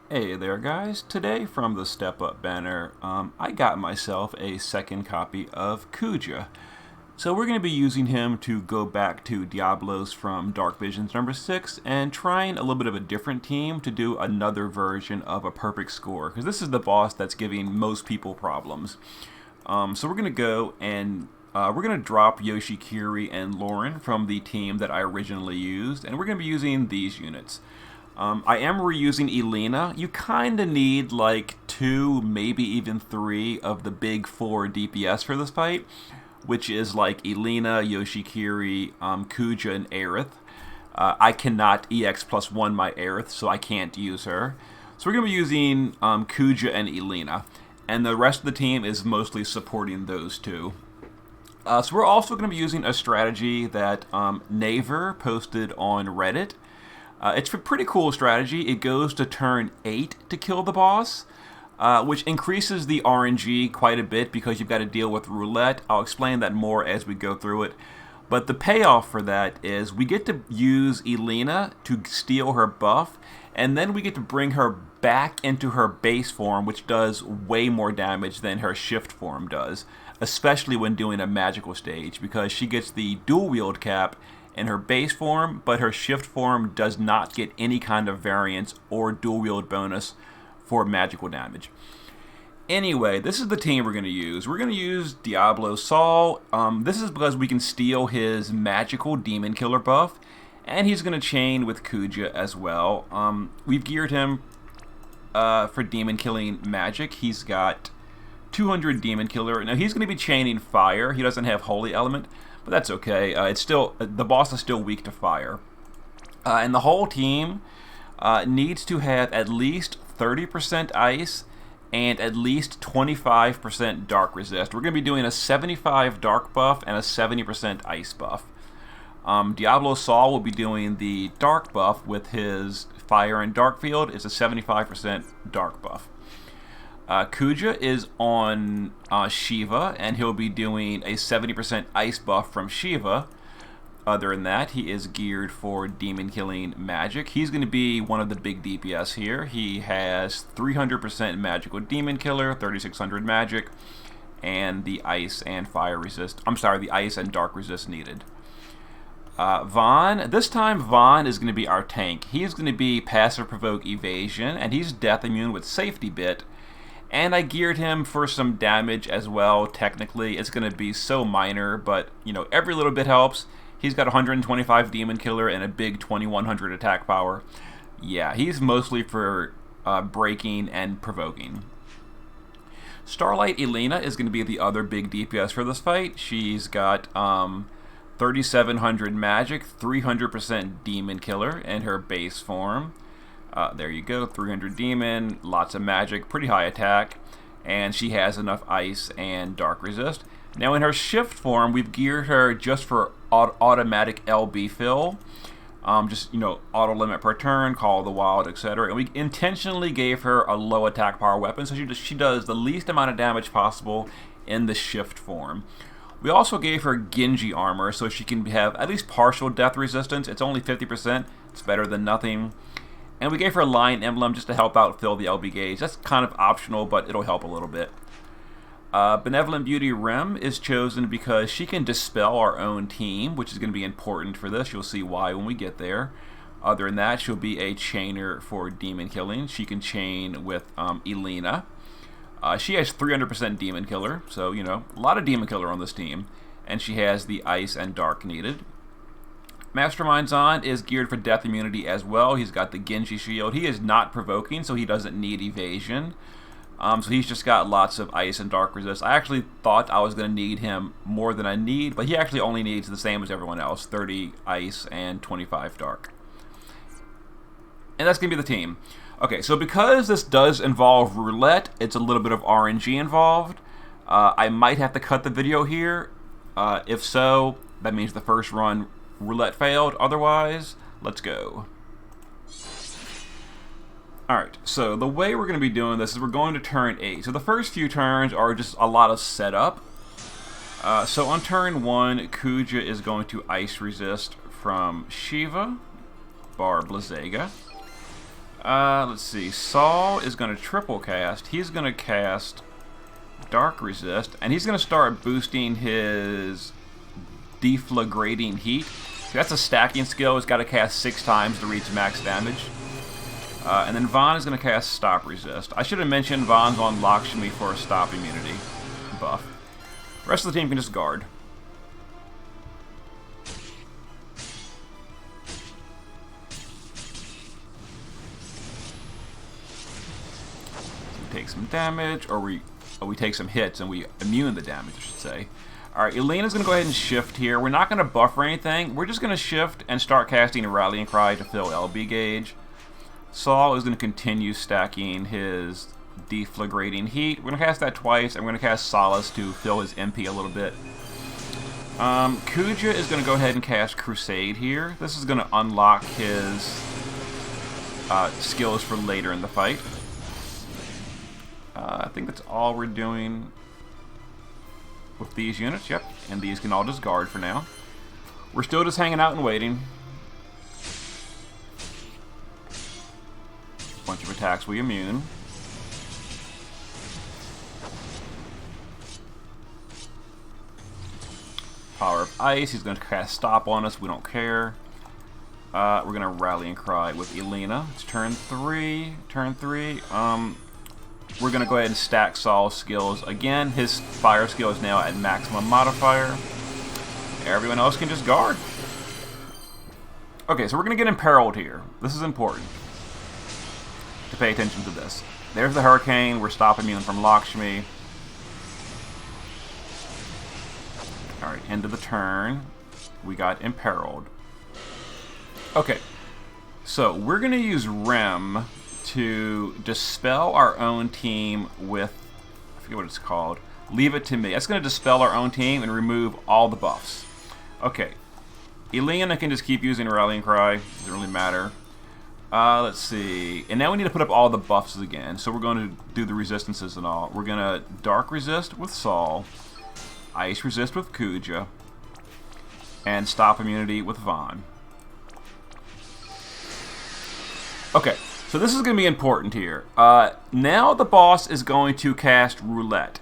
Hey there guys, today from the Step Up banner, I got myself a second copy of Kuja. So we're going to be using him to go back to Diablos from Dark Visions number 6 and trying a little bit of a different team to do another version of a perfect score, because this is the boss that's giving most people problems. So we're going to go and we're going to drop Yoshi, and Loren from the team that I originally used, and we're going to be using these units. I am reusing Elena. You kind of need like 2, maybe even 3 of the big 4 DPS for this fight, which is like Elena, Yoshikiri, Kuja, and Aerith. I cannot EX plus 1 my Aerith, so I can't use her. So we're going to be using Kuja and Elena, and the rest of the team is mostly supporting those two. So we're also going to be using a strategy that Naver posted on Reddit. It's a pretty cool strategy. It goes to turn 8 to kill the boss, which increases the RNG quite a bit because you've got to deal with roulette. I'll explain that more as we go through it. But the payoff for that is we get to use Elena to steal her buff, and then we get to bring her back into her base form, which does way more damage than her shift form does, especially when doing a magical stage, because she gets the dual wield cap in her base form, but her shift form does not get any kind of variance or dual wield bonus for magical damage. Anyway, this is the team we're going to use. We're going to use Diablo Saul. This is because we can steal his magical demon killer buff, and he's going to chain with Kuja as well. We've geared him for demon killing magic. He's got 200 demon killer. Now he's going to be chaining fire. He doesn't have holy element, but that's okay. It's still the boss is still weak to fire, and the whole team needs to have at least 30% ice and at least 25% dark resist. We're going to be doing a 75 dark buff and a 70% ice buff. Diablo Saul will be doing the dark buff with his fire and dark field. It's a 75% dark buff. Kuja is on Shiva, and he'll be doing a 70% ice buff from Shiva. Other than that, he is geared for demon killing magic. He's going to be one of the big DPS here. He has 300% magical demon killer, 3600 magic, and the ice and fire resist. I'm sorry, the ice and dark resist needed. Vaughn. This time Vaughn is going to be our tank. He's going to be passive provoke evasion, and he's death immune with safety bit. And I geared him for some damage as well. Technically, it's going to be so minor, but you know, every little bit helps. He's got 125 demon killer and a big 2100 attack power. Yeah, he's mostly for breaking and provoking. Starlight Elena is going to be the other big DPS for this fight. She's got 3700 magic, 300% demon killer in her base form. There you go, 300 demon, lots of magic, pretty high attack, and she has enough ice and dark resist. Now in her shift form, we've geared her just for automatic LB fill, just, you know, auto limit per turn, call of the wild, etc. And we intentionally gave her a low attack power weapon, so she does the least amount of damage possible in the shift form. We also gave her Genji armor, so she can have at least partial death resistance. It's only 50%, it's better than nothing. And we gave her a lion emblem just to help out fill the LB gauge. That's kind of optional, but it'll help a little bit. Benevolent Beauty Rem is chosen because she can dispel our own team, which is going to be important for this. You'll see why when we get there. Other than that, she'll be a chainer for demon killing. She can chain with Elena. She has 300% demon killer, so, you know, a lot of demon killer on this team. And she has the ice and dark needed. Mastermind Zahn is geared for death immunity as well. He's got the Genji shield. He is not provoking, so he doesn't need evasion. So he's just got lots of ice and dark resist. I actually thought I was going to need him more than I need, but he actually only needs the same as everyone else, 30 ice and 25 dark. And that's going to be the team. Okay, so because this does involve roulette, it's a little bit of RNG involved. I might have to cut the video here. If so, that means the first run roulette failed. Otherwise, let's go. Alright, so the way we're going to be doing this is we're going to turn 8. So the first few turns are just a lot of setup. So on turn 1, Kuja is going to ice resist from Shiva, Bar Blazega. Let's see. Saul is going to triple cast. He's going to cast Dark Resist, and he's going to start boosting his Deflagrating Heat. That's a stacking skill. It's got to cast 6 times to reach max damage. And then Vaughn is going to cast Stop Resist. I should have mentioned Vaughn's on Lakshmi for a stop immunity buff. The rest of the team can just guard. We take some damage, or we take some hits and we immune the damage, I should say. Alright, Elena's going to go ahead and shift here. We're not going to buff or anything. We're just going to shift and start casting a Rallying Cry to fill LB gauge. Saul is going to continue stacking his Deflagrating Heat. We're going to cast that twice, and we're going to cast Solace to fill his MP a little bit. Kuja is going to go ahead and cast Crusade here. This is going to unlock his skills for later in the fight. I think that's all we're doing with these units. Yep, and these can all just guard for now. We're still just hanging out and waiting. Bunch of attacks we immune. Power of Ice. He's going to cast Stop on us. We don't care. We're going to Rally and Cry with Elena. It's turn 3. Turn 3. We're going to go ahead and stack Saul's skills. Again, his fire skill is now at maximum modifier. Everyone else can just guard. Okay, so we're going to get imperiled here. This is important to pay attention to this. There's the Hurricane. We're stopping immune from Lakshmi. Alright, end of the turn. We got imperiled. Okay, so we're going to use Rem to dispel our own team with, I forget what it's called, Leave It To Me. That's going to dispel our own team and remove all the buffs. Okay, Elena can just keep using Rallying Cry. Doesn't really matter. Let's see. And now we need to put up all the buffs again. So we're going to do the resistances and all. We're going to Dark Resist with Saul, Ice Resist with Kuja, and Stop Immunity with Vaughn. Okay. So this is going to be important here. Now the boss is going to cast Roulette.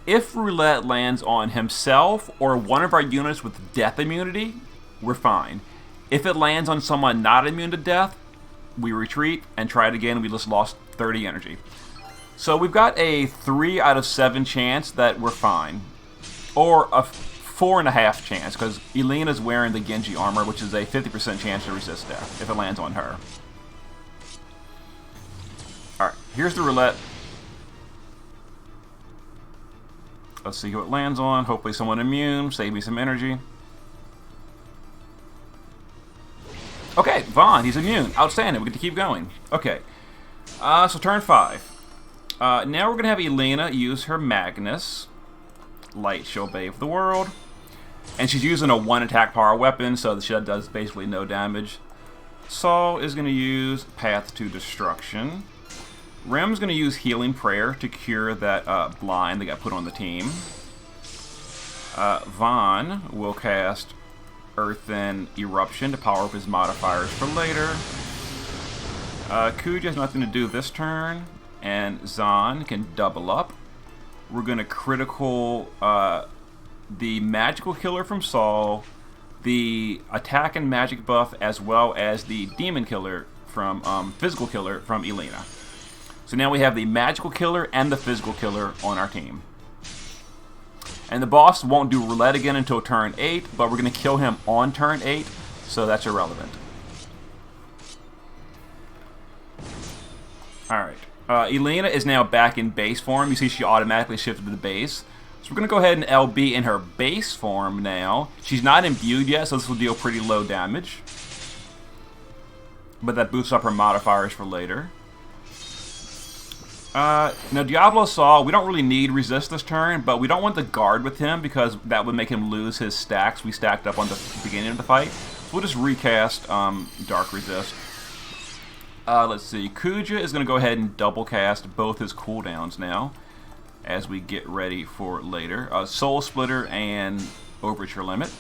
If Roulette lands on himself or one of our units with death immunity, we're fine. If it lands on someone not immune to death, we retreat and try it again. We just lost 30 energy. So we've got a 3 out of 7 chance that we're fine. Or a 4.5 chance, because Elena's wearing the Genji armor, which is a 50% chance to resist death if it lands on her. Alright, here's the roulette. Let's see who it lands on. Hopefully someone immune. Save me some energy. Okay, Vaughn, he's immune. Outstanding. We get to keep going. Okay. So turn 5. Now we're going to have Elena use her Magnus. Light shall bathe the world. And she's using a 1-attack power weapon, so the shed does basically no damage. Saul is going to use Path to Destruction. Rem's going to use Healing Prayer to cure that blind that got put on the team. Vaughn will cast Earthen Eruption to power up his modifiers for later. Kuja has nothing to do this turn, and Zahn can double up. We're going to critical the Magical Killer from Saul, the Attack and Magic buff, as well as the Demon Killer from Physical Killer from Elena. So now we have the Magical Killer and the Physical Killer on our team. And the boss won't do roulette again until turn 8, but we're going to kill him on turn 8, so that's irrelevant. Alright. Elena is now back in base form. You see she automatically shifted to the base. So we're going to go ahead and LB in her base form now. She's not imbued yet, so this will deal pretty low damage. But that boosts up her modifiers for later. Now Diablos saw we don't really need resist this turn, but we don't want the guard with him because that would make him lose his stacks we stacked up on the beginning of the fight. So we'll just recast Dark Resist. Let's see. Kuja is going to go ahead and double cast both his cooldowns now as we get ready for later. Soul Splitter and Overture Limit.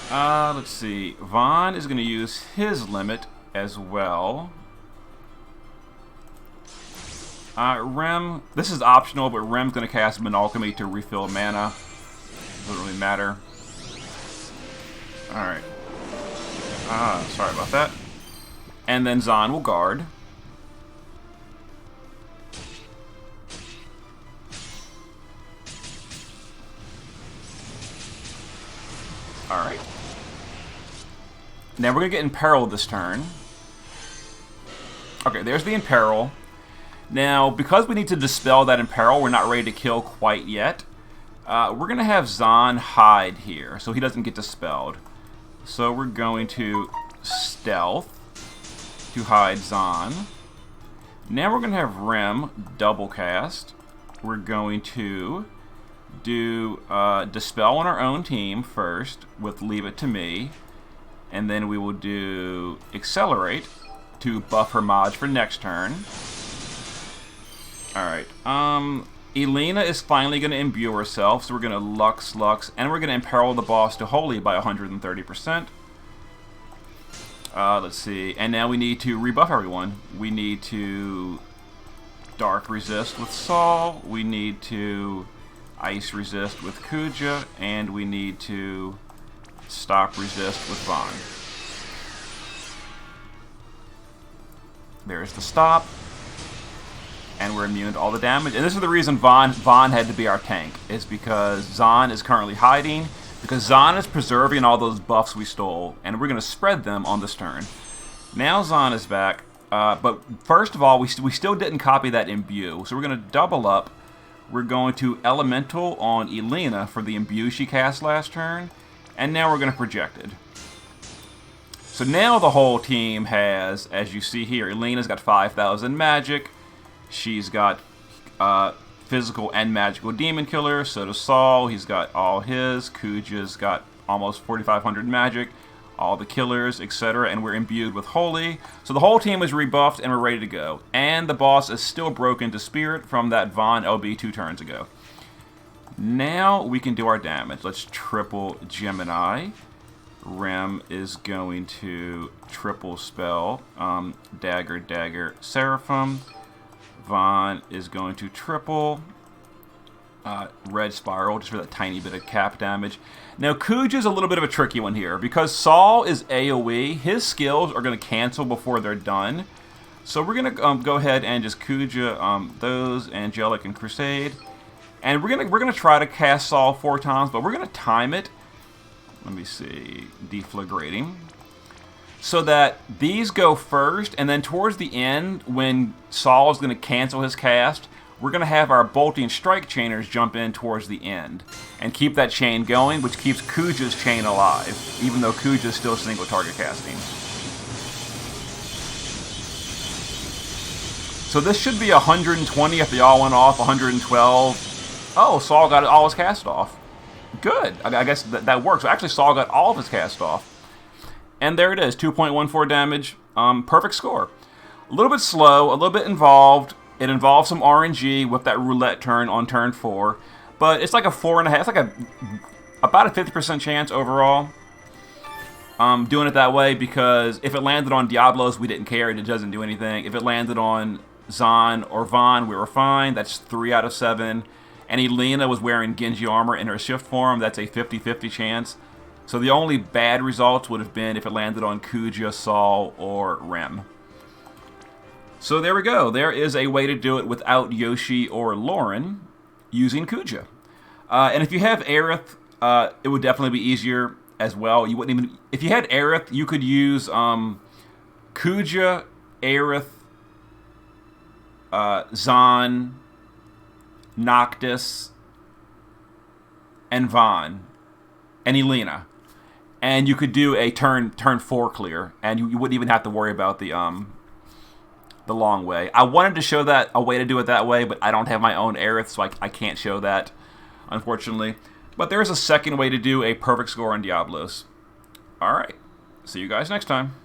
Let's see. Vaughn is going to use his limit as well. Rem, this is optional, but Rem's going to cast Min Alchemy to refill mana. Doesn't really matter. Alright. Sorry about that. And then Zahn will guard. Alright. Now we're going to get Imperil this turn. Okay, there's the Imperil. Now, because we need to dispel that Imperil, we're not ready to kill quite yet. We're going to have Zahn hide here, so he doesn't get dispelled. So we're going to stealth to hide Zahn. Now we're going to have Rem double cast. We're going to do dispel on our own team first with Leave It to Me. And then we will do accelerate to buff her mage for next turn. Alright, Elena is finally going to imbue herself, so we're going to Lux, and we're going to imperil the boss to Holy by 130%. Let's see, and now we need to rebuff everyone. We need to Dark Resist with Saul, we need to Ice Resist with Kuja, and we need to Stop Resist with Vaughn. There's the stop. And we're immune to all the damage. And this is the reason Vaughn had to be our tank, is because Zahn is currently hiding, because Zahn is preserving all those buffs we stole, and we're going to spread them on this turn. Now Zahn is back, but first of all, we still didn't copy that imbue, so we're going to double up. We're going to Elemental on Elena for the imbue she cast last turn, and now we're going to project it. So now the whole team has, as you see here, Elena's got 5,000 magic. She's got physical and magical demon killer. So does Saul. He's got all his. Kuja's got almost 4,500 magic. All the killers, etc. And we're imbued with Holy. So the whole team is rebuffed and we're ready to go. And the boss is still broken to Spirit from that Vaughn LB 2 turns ago. Now we can do our damage. Let's triple Gemini. Rem is going to triple spell Dagger, Dagger, Seraphim. Vaughn is going to triple Red Spiral, just for that tiny bit of cap damage. Now, Kuja's a little bit of a tricky one here, because Saul is AoE. His skills are going to cancel before they're done. So we're going to go ahead and just Kuja those, Angelic and Crusade. And we're gonna try to cast Saul 4 times, but we're going to time it. Let me see, Deflagrating. So that these go first, and then towards the end, when Saul is going to cancel his cast, we're going to have our Bolting Strike Chainers jump in towards the end and keep that chain going, which keeps Kuja's chain alive, even though Kuja is still single target casting. So this should be 120 if they all went off, 112. Oh, Saul got all his cast off. Good. I guess that works. So actually, Saul got all of his cast off. And there it is, 2.14 damage, perfect score. A little bit slow, a little bit involved. It involves some RNG with that roulette turn on turn 4. But it's like a 4.5, it's like about a 50% chance overall. Doing it that way because if it landed on Diablos, we didn't care, it doesn't do anything. If it landed on Zahn or Vaughn, we were fine, that's 3 out of 7. And Elena was wearing Genji armor in her shift form, that's a 50-50 chance. So the only bad results would have been if it landed on Kuja, Saul, or Rem. So there we go. There is a way to do it without Yoshi or Loren using Kuja. And if you have Aerith, it would definitely be easier as well. You wouldn't even, if you had Aerith, you could use Kuja, Aerith, Zahn, Noctis, and Vaughn, and Elena. And you could do a turn 4 clear, and you wouldn't even have to worry about the long way. I wanted to show that a way to do it that way, but I don't have my own Aerith, so I can't show that, unfortunately. But there's a second way to do a perfect score on Diablos. Alright, see you guys next time.